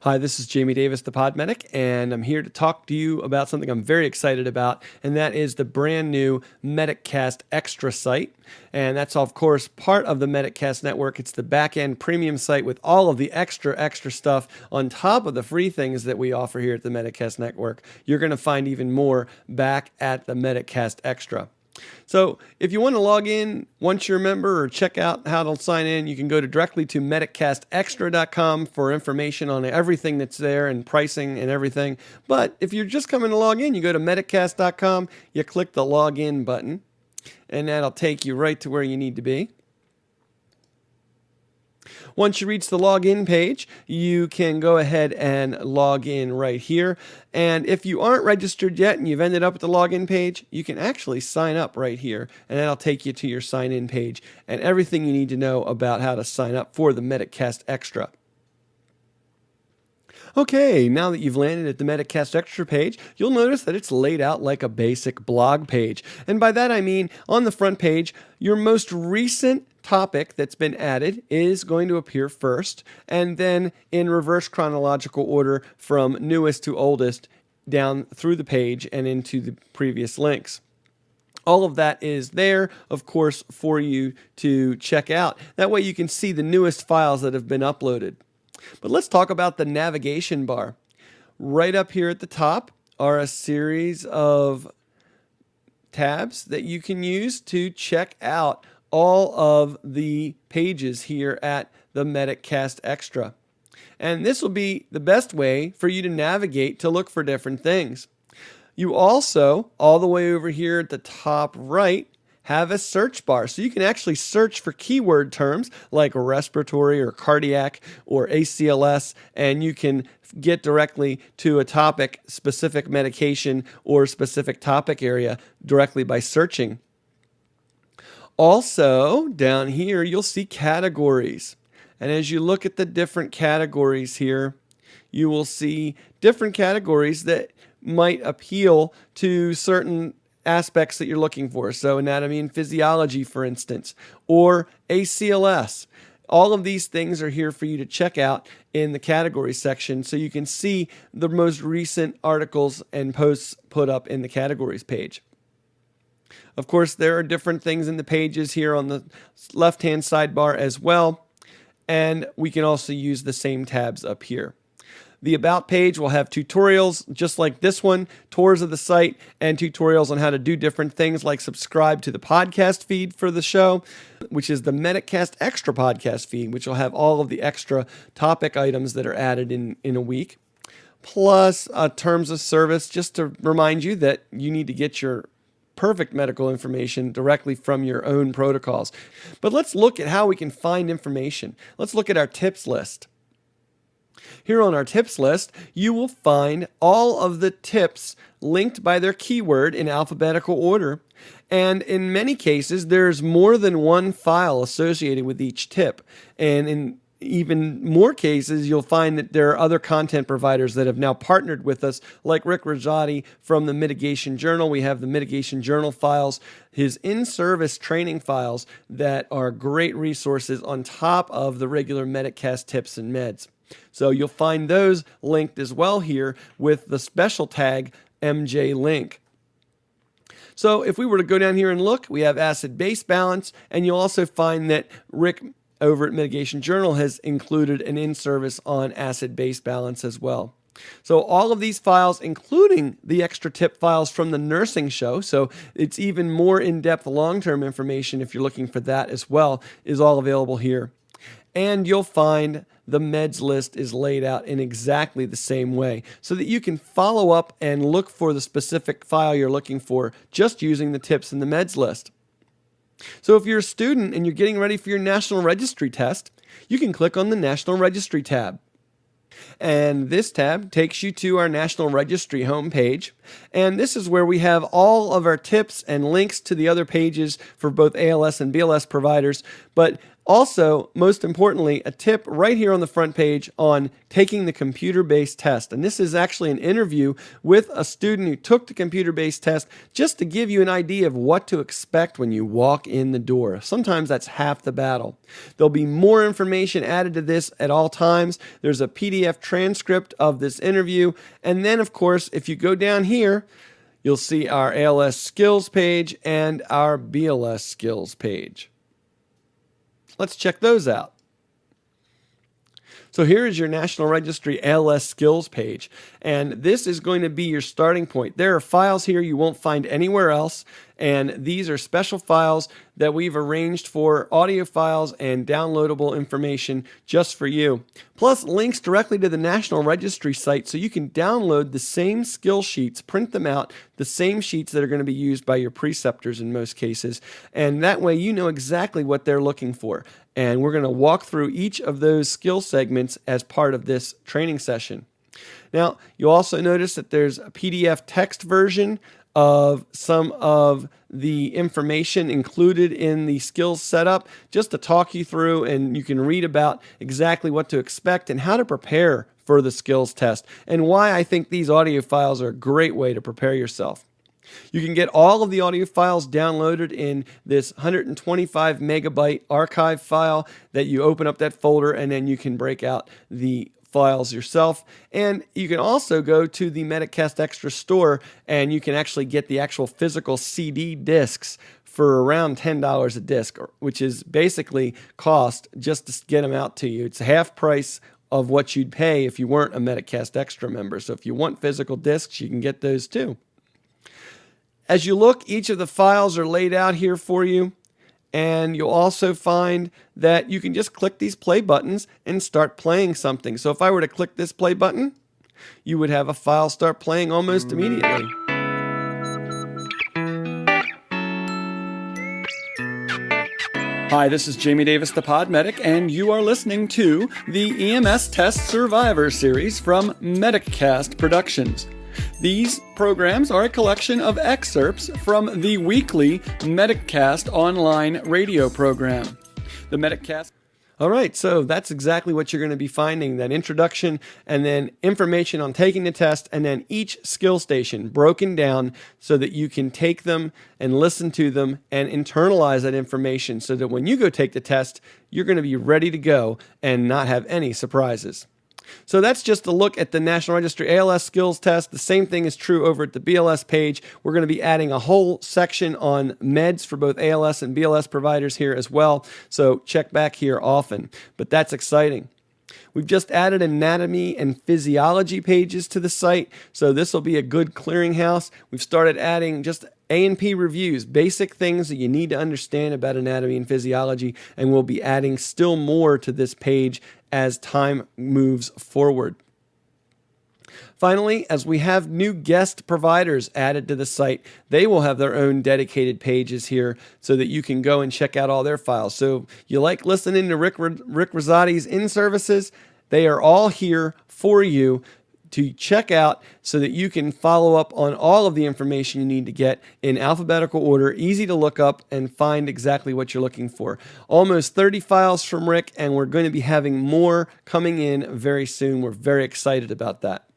Hi, this is Jamie Davis, the Pod Medic, and I'm here to talk to you about something I'm very excited about, and that is the brand new MedicCast Extra site. And that's, of course, part of the MedicCast network. It's the back-end premium site with all of the extra stuff on top of the free things that we offer here at the MedicCast network. You're going to find even more back at the MedicCast Extra. So if you want to log in once you're a member or check out how to sign in, you can go directly to MedicCastExtra.com for information on everything that's there and pricing and everything. But if you're just coming to log in, you go to MedicCast.com, you click the login button, and that'll take you right to where you need to be. Once you reach the login page, you can go ahead and log in right here. And if you aren't registered yet and you've ended up at the login page, you can actually sign up right here. And that'll take you to your sign-in page and everything you need to know about how to sign up for the MedicCast Extra. Okay, now that you've landed at the MedicCast Extra page, you'll notice that it's laid out like a basic blog page. And by that I mean, on the front page, your most recent topic that's been added is going to appear first, and then in reverse chronological order from newest to oldest down through the page and into the previous links. All of that is there, of course, for you to check out. That way you can see the newest files that have been uploaded. But let's talk about the navigation bar. Right up here at the top are a series of tabs that you can use to check out all of the pages here at the MedicCast Extra. And this will be the best way for you to navigate to look for different things. You also, all the way over here at the top right, have a search bar. So you can actually search for keyword terms like respiratory or cardiac or ACLS, and you can get directly to a topic, specific medication, or specific topic area directly by searching. Also, down here, you'll see categories. And as you look at the different categories here, you will see different categories that might appeal to certain aspects that you're looking for. So anatomy and physiology, for instance, or ACLS. All of these things are here for you to check out in the category section so you can see the most recent articles and posts put up in the categories page. Of course, there are different things in the pages here on the left-hand sidebar as well, and we can also use the same tabs up here. The About page will have tutorials just like this one, tours of the site, and tutorials on how to do different things like subscribe to the podcast feed for the show, which is the MedicCast Extra podcast feed, which will have all of the extra topic items that are added in a week, plus terms of service, just to remind you that you need to get your perfect medical information directly from your own protocols. But let's look at how we can find information. Let's look at our tips list. Here on our tips list, you will find all of the tips linked by their keyword in alphabetical order. And in many cases, there's more than one file associated with each tip. And in even more cases, you'll find that there are other content providers that have now partnered with us, like Rick Rajati from the Mitigation Journal. We have the Mitigation Journal files, his in-service training files that are great resources on top of the regular MedicCast tips and meds. So you'll find those linked as well here with the special tag MJ Link. So if we were to go down here and look, we have acid-base balance, and you'll also find that Rick over at Mitigation Journal has included an in-service on acid-base balance as well. So all of these files, including the extra tip files from the nursing show, so it's even more in-depth long-term information if you're looking for that as well, is all available here. And you'll find the meds list is laid out in exactly the same way so that you can follow up and look for the specific file you're looking for just using the tips in the meds list. So if you're a student and you're getting ready for your National Registry test, you can click on the National Registry tab. And this tab takes you to our National Registry homepage. And this is where we have all of our tips and links to the other pages for both ALS and BLS providers. But Also, most importantly, a tip right here on the front page on taking the computer-based test. And this is actually an interview with a student who took the computer-based test just to give you an idea of what to expect when you walk in the door. Sometimes that's half the battle. There'll be more information added to this at all times. There's a PDF transcript of this interview. And then, of course, if you go down here, you'll see our ALS skills page and our BLS skills page. Let's check those out. So here is your National Registry ALS skills page, and this is going to be your starting point. There are files here you won't find anywhere else, and these are special files that we've arranged for audio files and downloadable information just for you. Plus links directly to the National Registry site so you can download the same skill sheets, print them out, the same sheets that are going to be used by your preceptors in most cases, and that way you know exactly what they're looking for. And we're going to walk through each of those skill segments as part of this training session. Now, you'll also notice that there's a PDF text version of some of the information included in the skills setup just to talk you through, and you can read about exactly what to expect and how to prepare for the skills test and why I think these audio files are a great way to prepare yourself. You can get all of the audio files downloaded in this 125 megabyte archive file that you open up that folder, and then you can break out the files yourself. And you can also go to the MedicCast Extra store and you can actually get the actual physical CD discs for around $10 a disc, which is basically cost just to get them out to you. It's half price of what you'd pay if you weren't a MedicCast Extra member. So if you want physical discs, you can get those too. As you look, each of the files are laid out here for you, and you'll also find that you can just click these play buttons and start playing something. So if I were to click this play button, you would have a file start playing almost immediately. Hi, this is Jamie Davis, the Pod Medic, and you are listening to the EMS Test Survivor series from MedicCast Productions. These programs are a collection of excerpts from the weekly MedicCast online radio program. The MedicCast. All right, so that's exactly what you're going to be finding, that introduction and then information on taking the test, and then each skill station broken down so that you can take them and listen to them and internalize that information so that when you go take the test, you're going to be ready to go and not have any surprises. So that's just a look at the National Registry ALS skills test. The same thing is true over at the BLS page. We're going to be adding a whole section on meds for both ALS and BLS providers here as well. So check back here often. But that's exciting. We've just added anatomy and physiology pages to the site, so this will be a good clearinghouse. We've started adding just A&P reviews, basic things that you need to understand about anatomy and physiology, and we'll be adding still more to this page as time moves forward. Finally, as we have new guest providers added to the site, they will have their own dedicated pages here so that you can go and check out all their files. So you like listening to Rick Rosati's in-services? They are all here for you to check out so that you can follow up on all of the information you need to get in alphabetical order, easy to look up and find exactly what you're looking for. Almost 30 files from Rick, and we're going to be having more coming in very soon. We're very excited about that.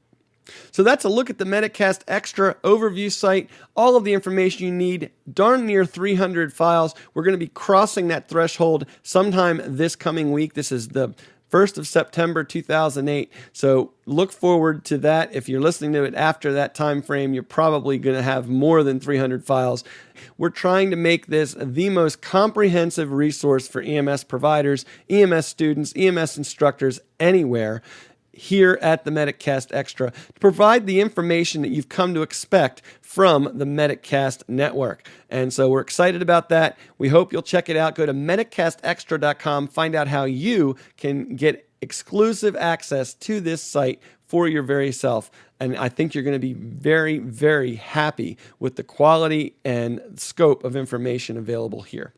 So that's a look at the MedicCast Extra overview site. All of the information you need, darn near 300 files. We're going to be crossing that threshold sometime this coming week. This is the 1st of September 2008. So look forward to that. If you're listening to it after that time frame, you're probably going to have more than 300 files. We're trying to make this the most comprehensive resource for EMS providers, EMS students, EMS instructors anywhere here at the MedicCast Extra to provide the information that you've come to expect from the MedicCast network. And so we're excited about that. We hope you'll check it out. Go to MedicCastExtra.com, find out how you can get exclusive access to this site for your very self. And I think you're going to be very, very happy with the quality and scope of information available here.